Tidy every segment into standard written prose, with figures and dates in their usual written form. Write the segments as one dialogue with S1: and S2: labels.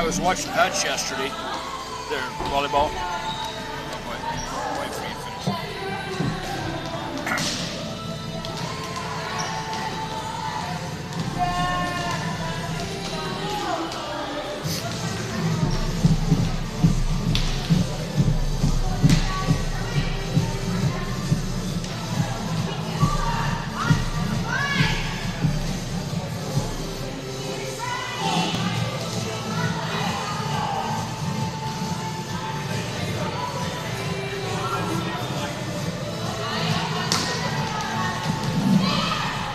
S1: was watching Hutch yesterday, their volleyball. Wait for you to finish.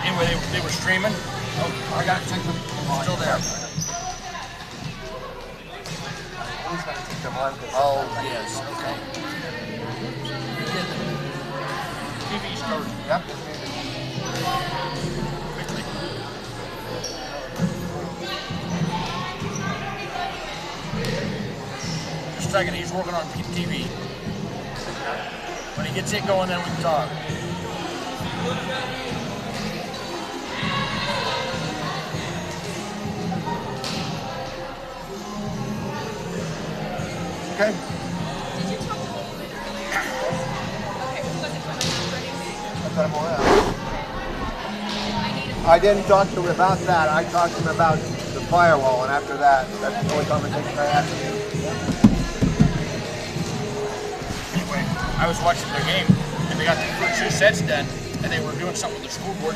S1: Anyway, they were streaming. Oh, I got it. Still there. Oh, yes. Okay. TV started. Yep. Quickly. Just a second. He's working on TV. When he gets it going, then we can talk.
S2: Okay.
S3: Did you talk to him later? Okay, was it from
S2: I didn't talk to him about that. I talked to him about the firewall, and after that, that's the only conversation I had with him.
S1: Anyway, I was watching their game, and they got the first 2 sets done, and they were doing something with the scoreboard,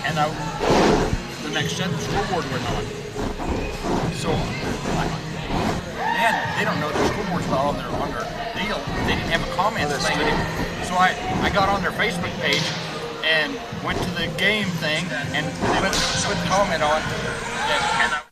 S1: and the next set, the scoreboard went on. So, man, they don't know their scoreboard's not on their deal. They didn't have a comment thing. So I got on their Facebook page and went to the game thing and put a comment on, and I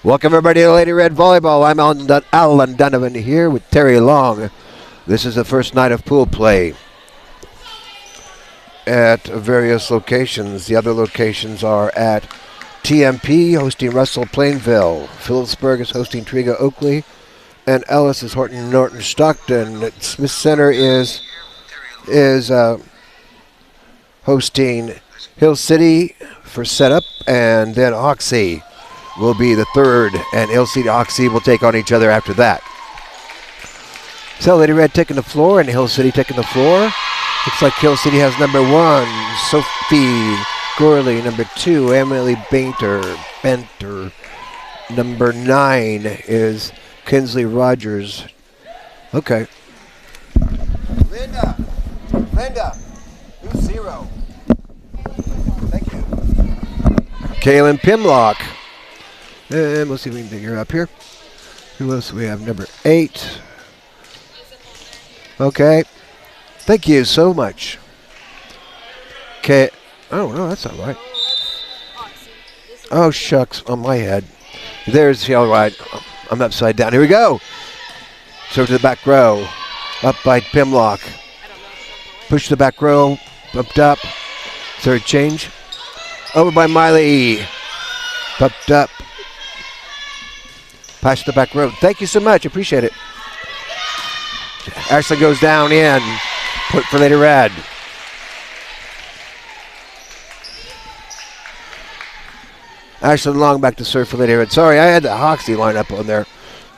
S2: Welcome everybody to Lady Red Volleyball. I'm Alan Donovan here with Terry Long. This is the first night of pool play at various locations. The other locations are at TMP hosting Russell Plainville. Phillipsburg is hosting Triga Oakley. And Ellis is Horton Norton Stockton. Smith Center is hosting Hill City for setup, and then Oxy will be the third, and Hill City Oxy will take on each other after that. So Lady Red taking the floor and Hill City taking the floor. Looks like Hill City has number 1, Sophie Gorley. Number 2, Emily Benter. Number 9 is Kinsley Rogers. Okay. Linda, who's 0? Thank you. Kaylin Pimlock. And we'll see if we can dig her up here. Who else do we have? Number 8. Okay. Thank you so much. Okay. Oh, no, that's not right. Oh, shucks, on my head. There's the all right. I'm upside down. Here we go. Serve to the back row. Up by Pimlock. Push the back row. Bumped up. Third change. Over by Miley. Bumped up. Pass to the back row. Thank you so much. Appreciate it. Ashley goes down in. Point for Lady Red. Ashley Long back to serve for Lady Red. Sorry, I had the Hoxie line up on there.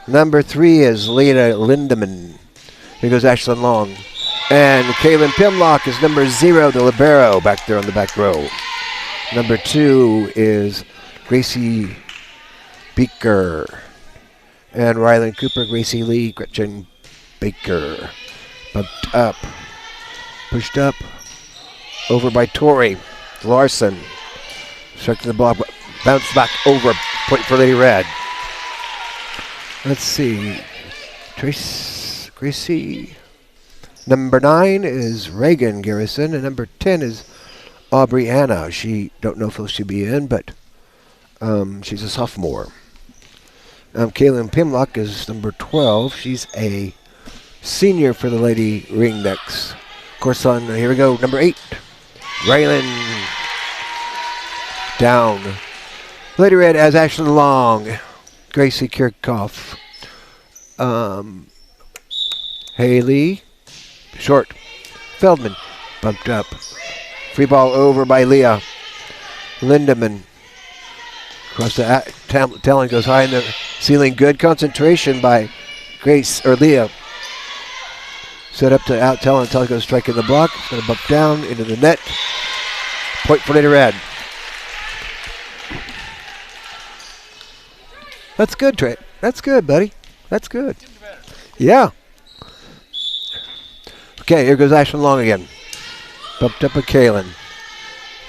S2: Number 3 is Lena Lindemann. Here goes Ashley Long. And Kaylin Pimlock is number 0, the libero, back there on the back row. Number 2 is Gracie Beaker. And Rylan Cooper, Gracie Lee, Gretchen Baker. Bumped up. Pushed up. Over by Tori Larson. Struck to the block. Bounce back over. Point for Lady Red. Let's see. Gracie. Number 9 is Reagan Garrison. And number 10 is Aubrey Anna. She don't know if she'll be in, but she's a sophomore. Kaylin Pimlock is number 12. She's a senior for the Lady Ringnecks. Of course, here we go. Number 8, Raylan. Down. Lady Red has Ashley Long, Gracie Kirchhoff, Haley, short, Feldman, bumped up. Free ball over by Leah. Lindemann. Across the talent goes high in the ceiling. Good concentration by Grace or Leah. Set up to out talent. Talent goes striking the block. It's going to bump down into the net. Point for Lady Red. That's good, Trey. That's good, buddy. That's good. Yeah. Okay, here goes Ashley Long again. Bumped up by Kaylin.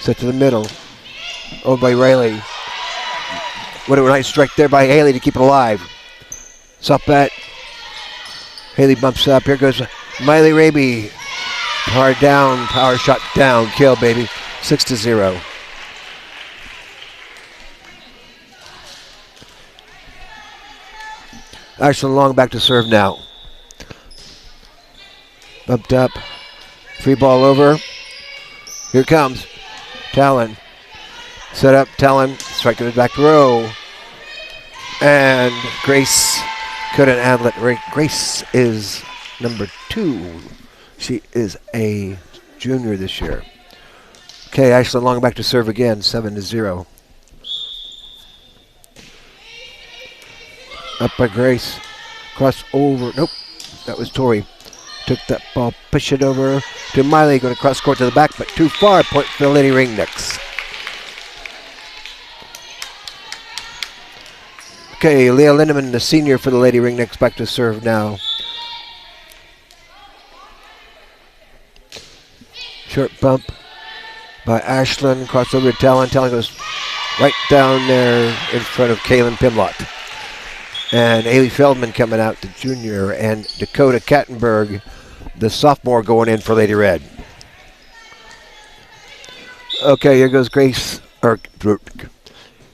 S2: Set to the middle. Over by Rayleigh. What a nice strike there by Haley to keep it alive. Soft bat. Haley bumps up. Here goes Miley Raby. Hard down. Power shot down. Kill, baby. 6-0. Ashley Long back to serve now. Bumped up. Free ball over. Here comes Talon. Set up, Talon. Strike to the back row. And Grace couldn't handle it. Grace is number 2. She is a junior this year. Okay, Ashley Long back to serve again. 7-0. Up by Grace. Cross over. Nope. That was Tori. Took that ball. Push it over to Miley. Going to cross court to the back, but too far. Point for the Lady Ringnecks. Okay, Leah Lindemann, the senior for the Lady Ringnecks, back to serve now. Short bump by Ashlyn. Cross over to Talon. Talon goes right down there in front of Kaylin Pimlock. And Ailey Feldman coming out, the junior, and Dakota Kattenberg, the sophomore, going in for Lady Red. Okay, here goes Grace, or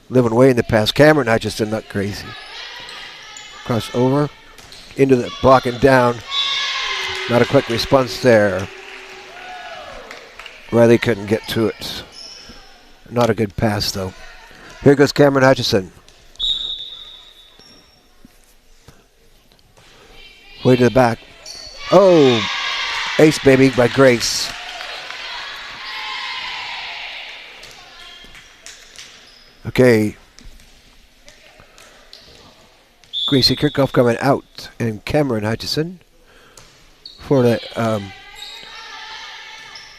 S2: living way in the past. Cameron Hutchison, not crazy. Cross over into the block and down. Not a quick response there. Riley couldn't get to it. Not a good pass, though. Here goes Cameron Hutchison. Way to the back. Oh, ace, baby, by Grace. Okay. Gracie Kirchhoff coming out, and Cameron Hutchison for the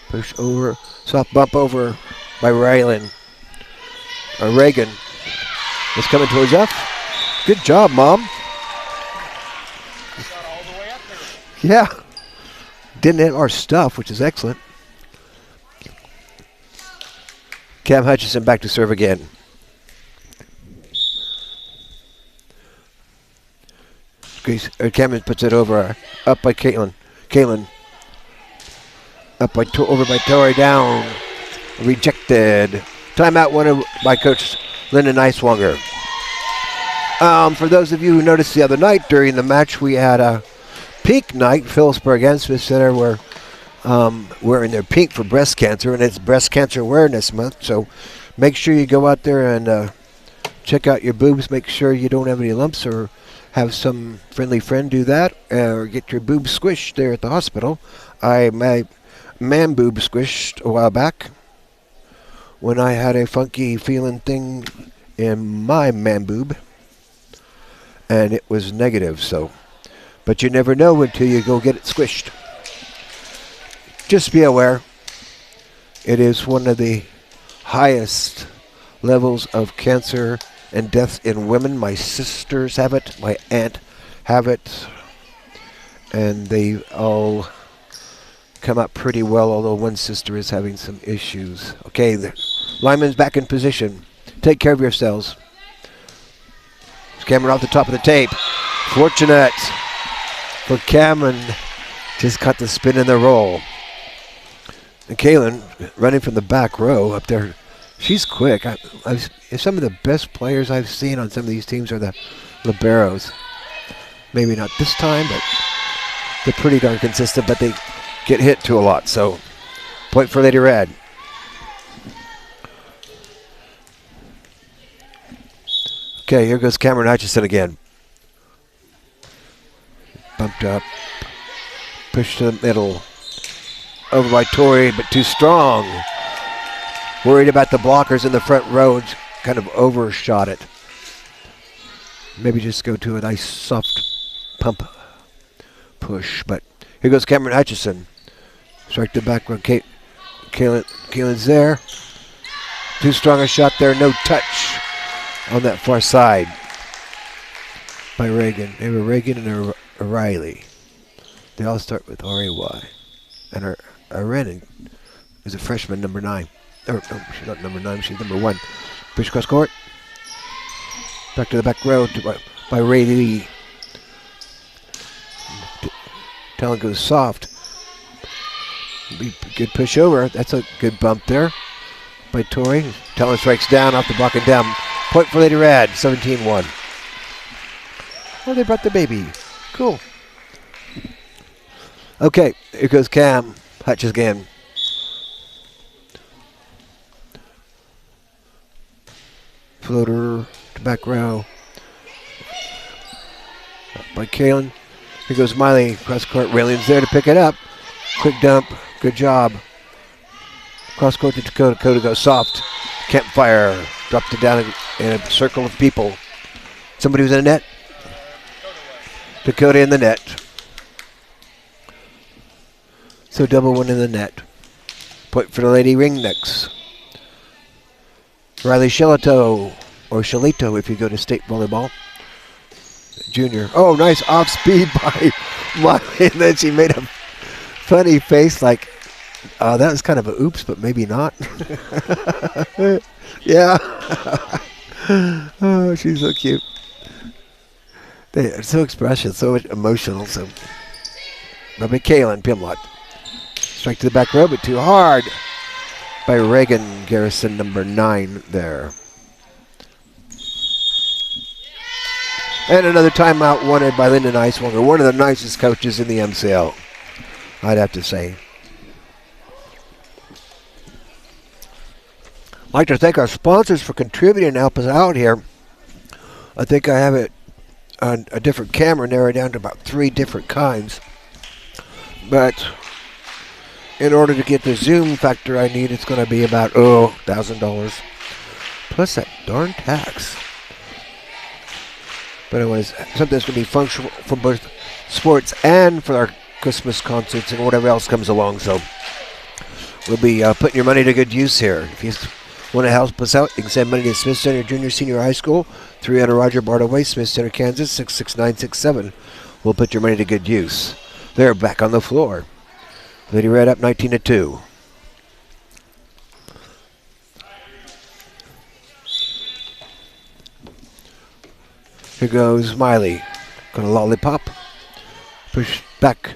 S2: push over, soft bump over by Rylan. Reagan is coming towards us. Good job, Mom.
S1: Got all the way up there.
S2: Yeah. Didn't hit our stuff, which is excellent. Cam Hutchison back to serve again. Cameron puts it over, up by Caitlin. Up by over by Tori, down, rejected. Timeout won by Coach Lyndon Eiswanger. For those of you who noticed the other night during the match, we had a pink night. Phillipsburg and Smith Center were wearing their pink for breast cancer, and it's Breast Cancer Awareness Month. So make sure you go out there and check out your boobs. Make sure you don't have any lumps or have some friendly friend do that, or get your boobs squished there at the hospital. My man boob squished a while back when I had a funky feeling thing in my man boob, and it was negative. So, but you never know until you go get it squished. Just be aware, it is one of the highest levels of cancer and death in women. My sisters have it, my aunt have it, and they all come out pretty well, although one sister is having some issues. Okay, the lineman's back in position. Take care of yourselves. Cameron off the top of the tape. Fortunate for Cameron, just caught the spin and the roll. And Kaylin running from the back row up there. She's quick. Some of the best players I've seen on some of these teams are the liberos. Maybe not this time, but they're pretty darn consistent, but they get hit to a lot. So, point for Lady Red. Okay, here goes Cameron Hutchison again. Bumped up. Pushed to the middle. Over by Tori, but too strong. Worried about the blockers in the front row, kind of overshot it. Maybe just go to a nice soft pump push. But here goes Cameron Hutchison. Strike the back row. Kaylin's there. Too strong a shot there. No touch on that far side by Reagan. They were Reagan and O'Reilly. They all start with R-A-Y. And Renan is a freshman, number 9. No, she's not number 9, she's number 1. Push cross court. Back to the back row by Ray Lee. Talon goes soft. Good push over. That's a good bump there by Tori. Talon strikes down off the block and down. Point for Lady Red, 17-1. Oh, they brought the baby. Cool. Okay, here goes Cam Hutchins again. Floater to back row. Up by Kaylin. Here goes Miley. Cross court. Railing's there to pick it up. Quick dump. Good job. Cross court to Dakota. Dakota goes soft. Campfire. Dropped it down in a circle of people. Somebody was in the net. Dakota in the net. So double one in the net. Point for the Lady Ringnecks. Riley Shelito, or Shelito if you go to state volleyball. Junior. Oh, nice off speed by Miley. And then she made a funny face like, that was kind of a oops, but maybe not. Yeah. Oh, she's so cute. They are so expressive, so emotional. So, Bobby Kaylin Pimlott. Strike to the back row, but too hard by Reagan Garrison, number 9 there. And another timeout wanted by Lyndon Eiswanger, one of the nicest coaches in the MCL, I'd have to say. I'd like to thank our sponsors for contributing to help us out here. I think I have it on a different camera narrowed down to about 3 different kinds. But in order to get the zoom factor I need, it's going to be about, $1,000. Plus that darn tax. But anyways, something that's going to be functional for both sports and for our Christmas concerts and whatever else comes along. So we'll be putting your money to good use here. If you want to help us out, you can send money to Smith Center Junior Senior High School, 300 Roger Bartle Way, Smith Center, Kansas, 66967. We'll put your money to good use. They're back on the floor. Lady Red up 19-2. Here goes Miley. Gonna lollipop. Push back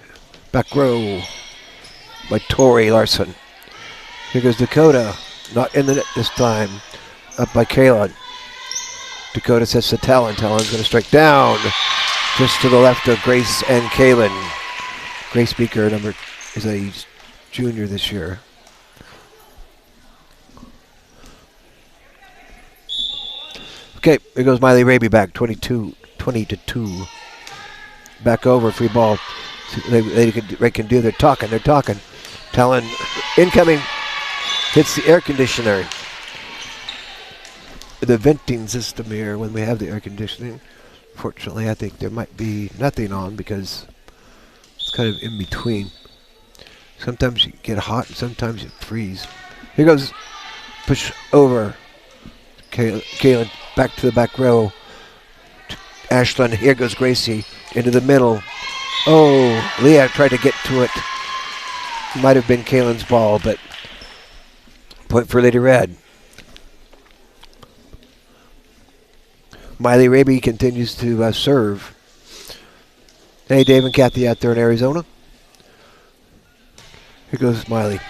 S2: row by Tori Larson. Here goes Dakota. Not in the net this time. Up by Kalin. Dakota sets to Talon. Talon's gonna strike down. Just to the left of Grace and Kalin. Grace Beaker is a junior this year. Okay, here goes Miley Raby back, 20-2. Back over, free ball. They can do, they're talking. Talon incoming, hits the air conditioner. The venting system here when we have the air conditioning. Fortunately, I think there might be nothing on because it's kind of in between. Sometimes you get hot and sometimes you freeze. Here goes, push over. Kaylin back to the back row. Ashland, here goes Gracie into the middle. Oh, Leah tried to get to it. Might have been Kaylin's ball, but point for Lady Red. Miley Raby continues to serve. Hey, Dave and Kathy out there in Arizona. Here goes Miley.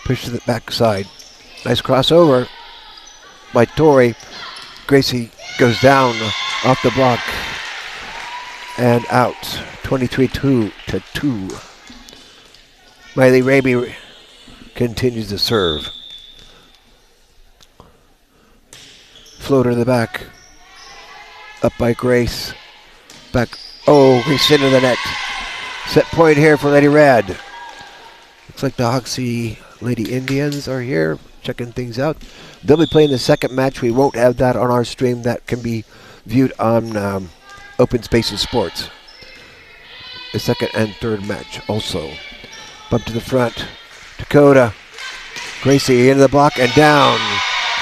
S2: Push to the backside. Nice crossover by Tori. Gracie goes down off the block and out. 23-2. Miley Raby continues to serve. Floater in the back. Up by Grace. Back. Oh, Grace into the net. Set point here for Lady Red. Looks like the Hoxie Lady Indians are here checking things out. They'll be playing the second match. We won't have that on our stream. That can be viewed on Open Spaces Sports. The second and third match also. Bump to the front. Dakota. Gracie into the block and down.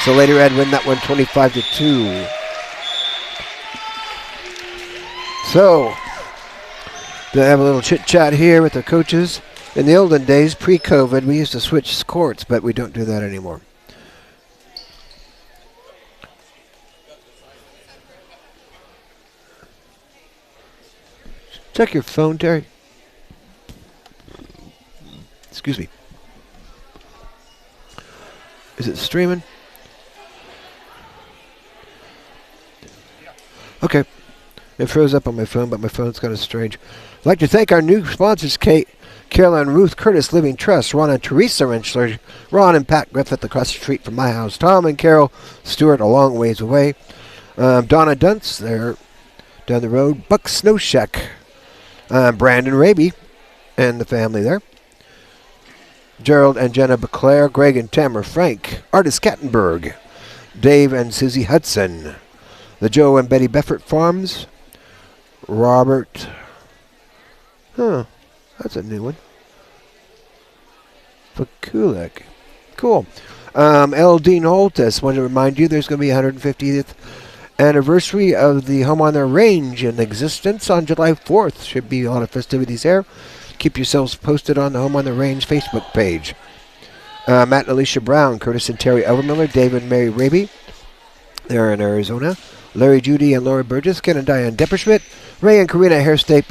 S2: So Lady Red win that one 25-2. So they have a little chit chat here with the coaches. In the olden days, pre-COVID, we used to switch courts, but we don't do that anymore. Check your phone, Terry. Excuse me. Is it streaming? Okay. It froze up on my phone, but my phone's kind of strange. I'd like to thank our new sponsors, Caroline Ruth Curtis Living Trust, Ron and Teresa Rensselaer, Ron and Pat Griffith across the street from my house, Tom and Carol Stewart a long ways away, Donna Dunce there down the road, Buck Snowshack, Brandon Raby and the family there, Gerald and Jenna Beclaire, Greg and Tamara Frank, Artis Kattenberg, Dave and Susie Hudson, the Joe and Betty Beffert Farms, Robert, that's a new one. Fakulek. Cool. L. Dean Holtis. Want to remind you there's going to be 150th anniversary of the Home on the Range in existence on July 4th. Should be a lot of festivities there. Keep yourselves posted on the Home on the Range Facebook page. Matt and Alicia Brown, Curtis and Terry Overmiller, David and Mary Raby. They're in Arizona. Larry, Judy, and Laura Burgess. Ken and Diane Depperschmidt. Ray and Karina Hairstape.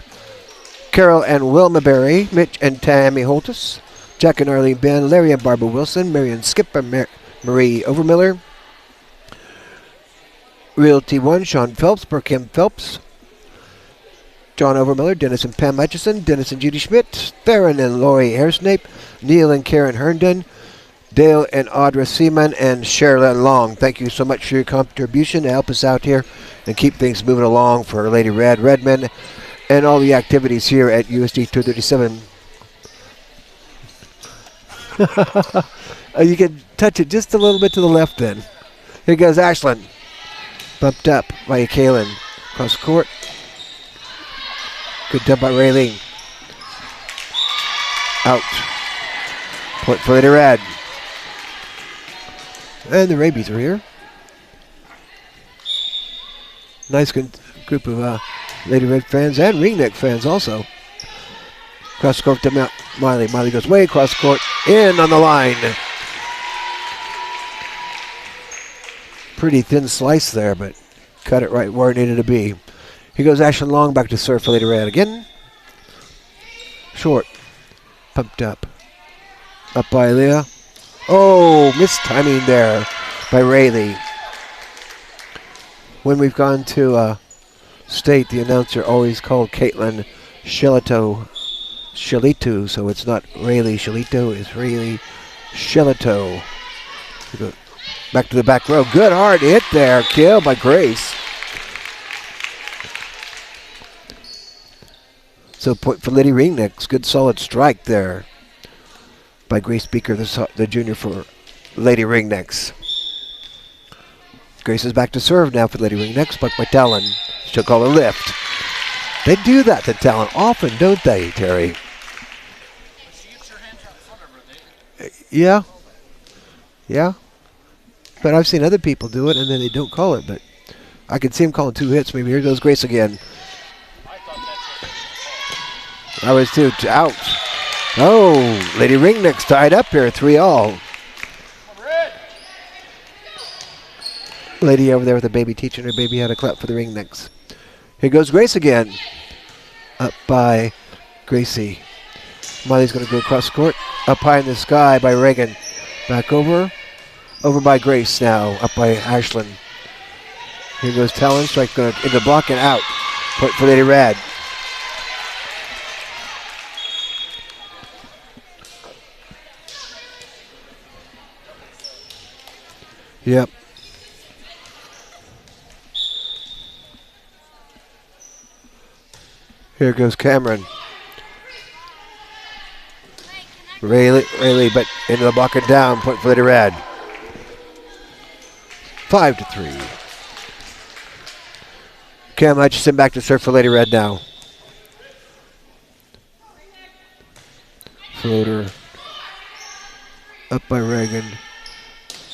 S2: Carol and Wilma Berry, Mitch and Tammy Holtis, Jack and Arlene Ben, Larry and Barbara Wilson, Mary and Skip and Marie Overmiller, Realty 1, Sean Phelps, Kim Phelps, John Overmiller, Dennis and Pam Hutchison, Dennis and Judy Schmidt, Theron and Lori Hairsnape, Neil and Karen Herndon, Dale and Audra Seaman, and Sherilyn Long. Thank you so much for your contribution to help us out here and keep things moving along for Lady Red, Redmond, and all the activities here at USD 237. You can touch it just a little bit to the left then. Here goes Ashlyn. Bumped up by Kaylin. Cross court. Good dub by Raylene. Out. Point for Lady Red. And the Rabies are here. Nice group of Lady Red fans and Ringneck fans also. Cross court to Miley. Miley goes way across court. In on the line. Pretty thin slice there, but cut it right where it needed to be. Here goes Ashlyn Long back to serve for Lady Red again. Short. Pumped up. Up by Leah. Oh, missed timing there by Rayleigh. When we've gone to state, the announcer always called Caitlin Shillito, so it's not Rayleigh Shillito, it's Rayleigh Shillito. Back to the back row. Good hard hit there. Kill by Grace. So point for Lady Ringnecks. Good solid strike there by Grace Beaker, the junior for Lady Ringnecks. Grace is back to serve now for Lady Ringnecks, but by Talon. She'll call a lift. They do that to Talon often, don't they, Terry?
S1: She gets her hands out in front of her.
S2: Yeah. Yeah. But I've seen other people do it, and then they don't call it. But I could see him calling 2 hits. Maybe here goes Grace again.
S1: I thought that's what
S2: I was too. Out. Oh, Lady Ringnecks tied up here, 3-all. Lady over there with the baby teaching her baby how to clap for the Ringnecks. Here goes Grace again. Up by Gracie. Miley's going to go across court. Up high in the sky by Reagan. Back over. Over by Grace now. Up by Ashlyn. Here goes Talon. Strike going in the block and out. Point for Lady Red. Yep. Here goes Cameron. Rayleigh, but into the block and down. Point for Lady Red. 5-3. Cam Hutchison back to serve for Lady Red now. Floater. Up by Reagan.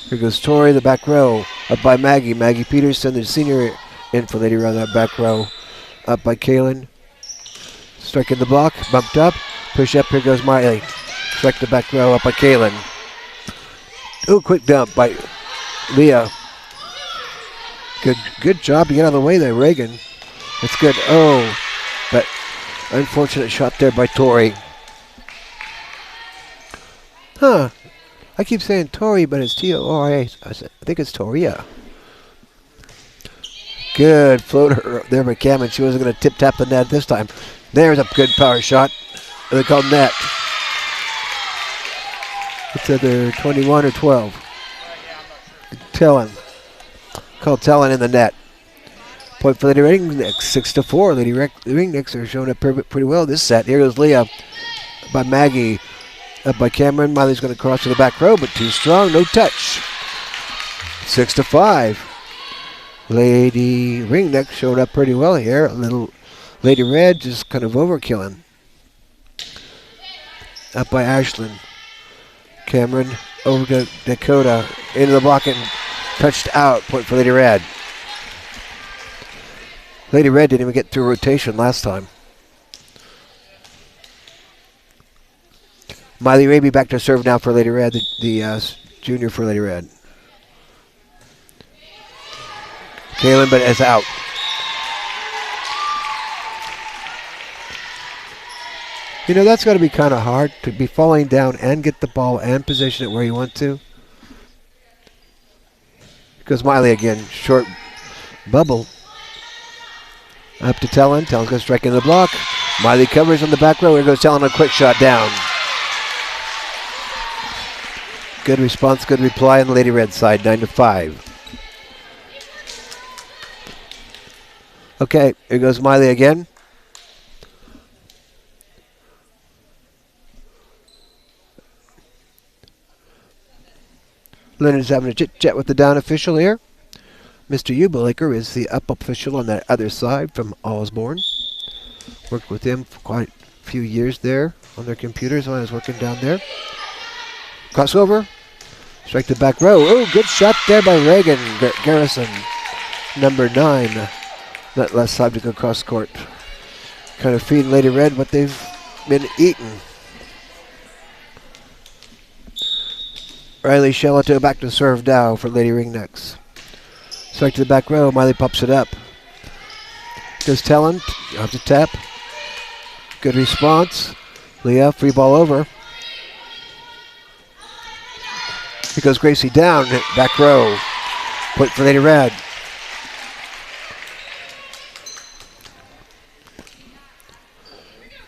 S2: Here goes Tori, the back row. Up by Maggie. Maggie Peterson, the senior, in for Lady Red, that back row. Up by Kaylin. Striking the block. Bumped up. Push up. Here goes Miley. Strike the back row. Up by Kaylin. Ooh, quick dump by Leah. Good job to get out of the way there, Reagan. That's good. Oh, but unfortunate shot there by Tori. Huh. I keep saying Tori, but it's T-O-R-A. I think it's Toria. Good floater there by Cameron. She wasn't going to tip-tap the net this time. There's a good power shot. They call net. It's either 21 or 12. Talon. Called Talon in the net. Point for Lady Ringnecks, 6-4. Lady Ringnecks are showing up pretty well this set. Here goes Leah by Maggie. Up by Cameron. Miley's going to cross to the back row, but too strong. No touch. 6-5. Lady Ringnecks showed up pretty well here. A little Lady Red just kind of overkilling. Up by Ashlyn. Cameron over to Dakota. Into the block and touched out. Point for Lady Red. Lady Red didn't even get through rotation last time. Miley Raby back to serve now for Lady Red, the junior for Lady Red. Kaylin, but it's out. You know, that's got to be kind of hard to be falling down and get the ball and position it where you want to. Goes Miley again, short bubble. Up to Tellin. Tellin's going to strike in the block. Miley covers on the back row. Here goes Tellin, a quick shot down. Good response, good reply on the Lady Red side, 9-5. Okay, here goes Miley again. Leonard's having a chit-chat with the down official here. Mr. Ubelaker is the up official on that other side from Osborne. Worked with him for quite a few years there on their computers when I was working down there. Crossover. Strike the back row. Oh, good shot there by Reagan Garrison. Number 9. Not less time to go cross court. Kind of feeding Lady Red what they've been eating. Riley Shelato back to serve now for Lady Ringnecks. Strike to the back row. Miley pops it up. Goes Tellin. Out to tap. Good response. Leah, free ball over. Here goes Gracie down. Back row. Point for Lady Red.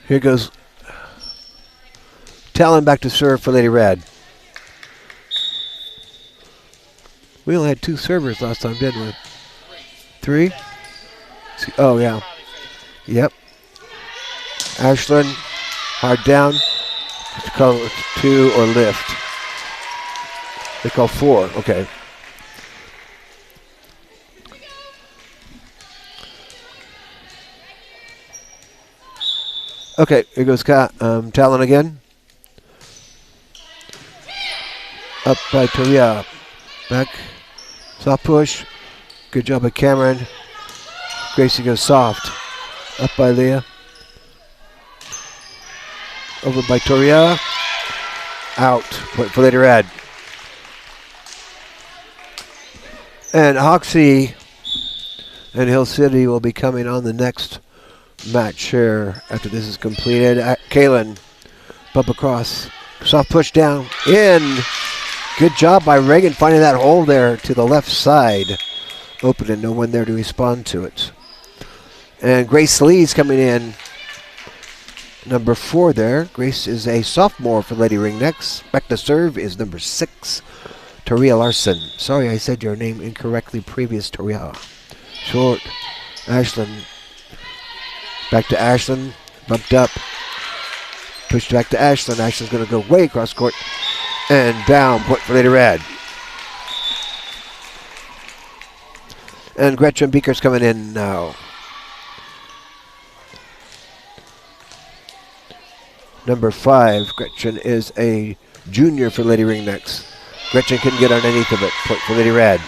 S2: Here goes Tellin back to serve for Lady Red. We only had 2 servers last time, didn't we? 3? Oh, yeah. Yep. Ashland, hard down. Just call it 2 or lift. They call 4. Okay. Okay, here goes Talon again. Up by Toria. Back. Soft push. Good job by Cameron. Gracie goes soft. Up by Leah. Over by Toria. Out. Point for Lady Red. And Hoxie and Hill City will be coming on the next match here after this is completed. Kalen, bump across. Soft push down. In. Good job by Reagan finding that hole there to the left side. Open and no one there to respond to it. And Grace Lee's coming in. Number 4 there. Grace is a sophomore for Lady Ringnecks. Back to serve is number 6. Taria Larson. Sorry I said your name incorrectly previous, Taria. Short. Ashland. Back to Ashland. Bumped up. Pushed back to Ashland. Ashland's going to go way across court. And down. Point for Lady Red. And Gretchen Beaker's coming in now. Number 5. Gretchen is a junior for Lady Ringnecks. Gretchen couldn't get underneath of it. Point for Lady Red.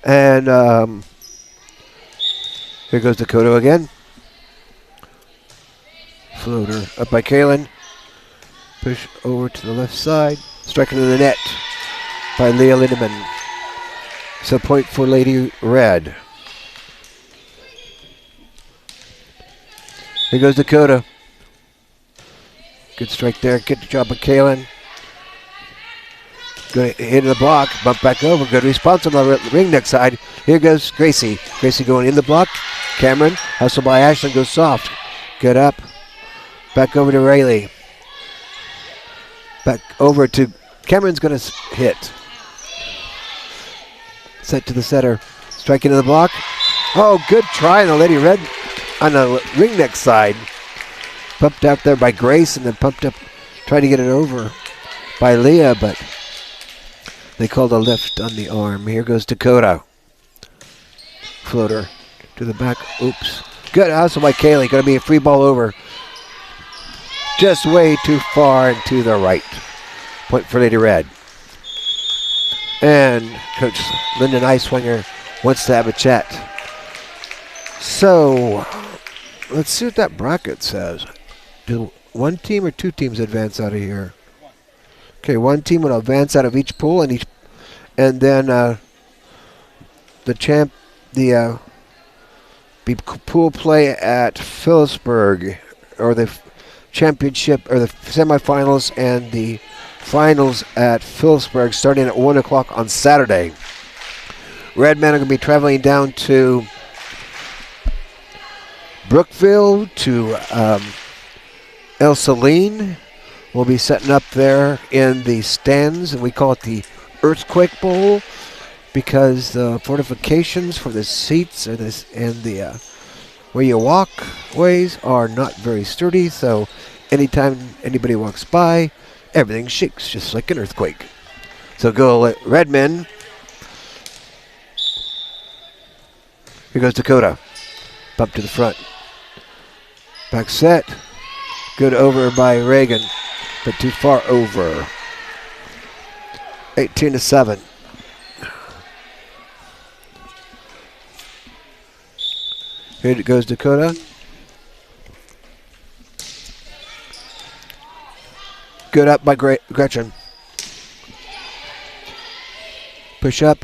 S2: And here goes Dakota again. Floater up by Kalen. Push over to the left side. Striking to the net by Leah Lindemann. So point for Lady Red. Here goes Dakota. Good strike there. Good job by Kalen. Good hit in the block. Bump back over. Good response on the Ringneck side. Here goes Gracie. Gracie going in the block. Cameron. Hustle by Ashland. Goes soft. Good up. Back over to Rayleigh. Back over to Cameron's going to hit. Set to the setter. Strike into the block. Oh, good try on the Lady Red on the Ringneck side. Pumped out there by Grace and then pumped up, tried to get it over by Leah, but they called a lift on the arm. Here goes Dakota. Floater to the back. Oops. Good hustle by Kaylee. Going to be a free ball over. Just way too far and to the right. Point for Lady Red. And Coach Lyndon Eiswinger wants to have a chat. So, let's see what that bracket says. Do 1 team or 2 teams advance out of here? Okay, 1 team will advance out of each pool, and then the pool play at Phillipsburg, or the championship, or the semifinals and the finals at Phillipsburg starting at 1 o'clock on Saturday. Redmen are going to be traveling down to Brookville to El Saline. We'll be setting up there in the stands, and we call it the Earthquake Bowl because the fortifications for the seats and the where you walk ways are not very sturdy, so anytime anybody walks by, everything shakes just like an earthquake. So go Redmen. Here goes Dakota. Bump to the front. Back set. Good over by Reagan, but too far over. 18-7. Here it goes Dakota. Good up by Gretchen. Push up.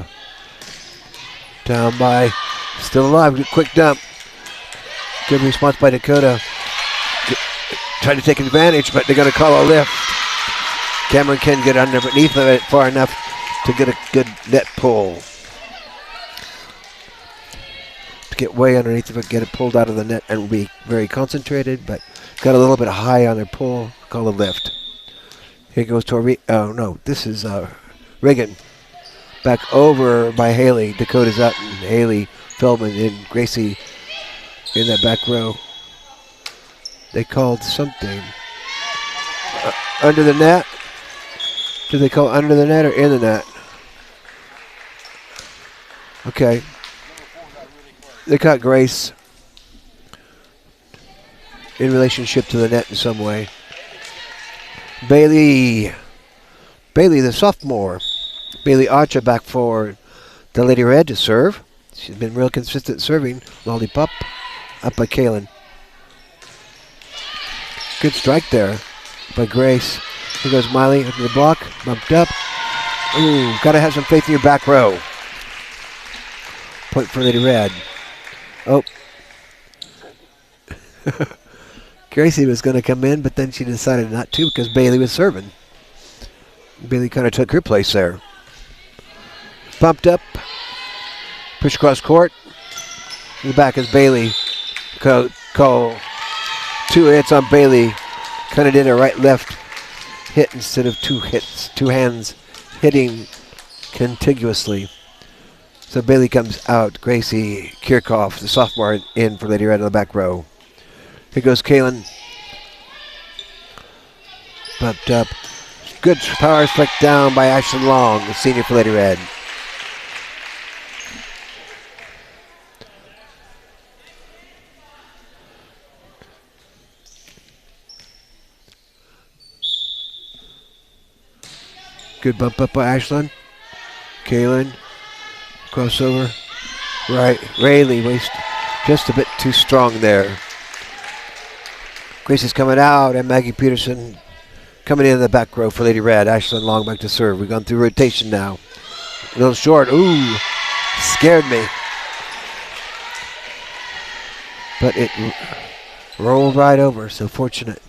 S2: Down by, still alive, good quick dump. Good response by Dakota. Trying to take advantage, but they're going to call a lift. Cameron can get underneath of it far enough to get a good net pull. To get way underneath of it, get it pulled out of the net, and will be very concentrated, but got a little bit high on their pull, call a lift. Here goes to oh no, this is Reagan. Back over by Haley. Dakota's up, and Haley, Feldman, and Gracie in that back row. They called something. Under the net? Do they call under the net or in the net? Okay. They caught Grace in relationship to the net in some way. Bailey the sophomore. Bailey Archer back for the Lady Red to serve. She's been real consistent serving. Lollipop up by Kaylin. Good strike there by Grace. Here goes Miley into the block. Bumped up. Ooh, gotta have some faith in your back row. Point for Lady Red. Oh. Gracie was going to come in, but then she decided not to because Bailey was serving. Bailey kind of took her place there. Bumped up. Push across court. In the back is Bailey. Call 2 hits on Bailey. Kind of did a right-left hit instead of 2 hits. 2 hands hitting contiguously. So Bailey comes out. Gracie Kirchhoff, the sophomore, in for Lady Red on the back row. Here goes Kaylin. Bumped up. Good power flick down by Ashlyn Long, the senior for Lady Red. Good bump up by Ashlyn. Kaylin. Crossover. Right. Rayleigh waist just a bit too strong there. Grace is coming out, and Maggie Peterson coming in the back row for Lady Red. Ashlyn Long back to serve. We've gone through rotation now. A little short. Ooh, scared me. But it rolled right over, so fortunate.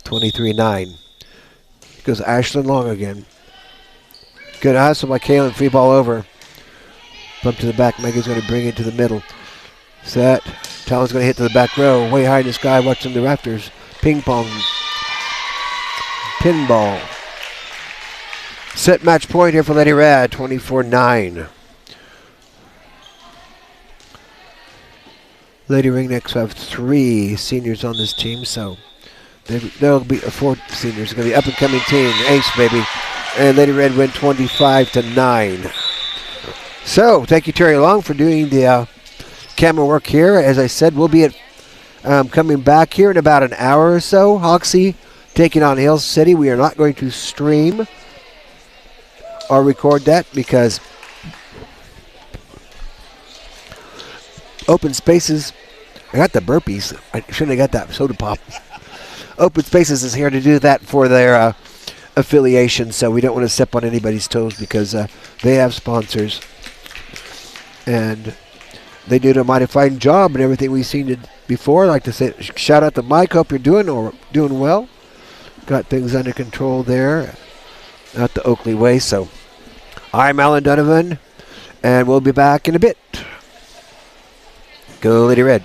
S2: 23-9. Goes Ashlyn Long again. Good hustle by Kaylin. Free ball over. Bump to the back. Megan's going to bring it to the middle. Set. Talon's going to hit to the back row. Way high in the sky, watching the rafters. Ping pong. Pinball. Set match point here for Lady Red. 24-9. Lady Ringnecks have 3 seniors on this team, so there'll be 4 seniors. It's going to be up and coming team. Ace, baby. And Lady Red win 25-9. So, thank you, Terry Long, for doing the camera work here. As I said, we'll be coming back here in about an hour or so. Hoxie taking on Hill City. We are not going to stream or record that because Open Spaces, I got the burpees. I shouldn't have got that soda pop. Open Spaces is here to do that for their affiliation, so we don't want to step on anybody's toes because they have sponsors. And they did a mighty fine job and everything we've seen before. I'd like to say shout out to Mike. Hope you're doing well. got things under control there out the Oakley way. So I'm Alan Donovan, and we'll be back in a bit. Go Lady Red.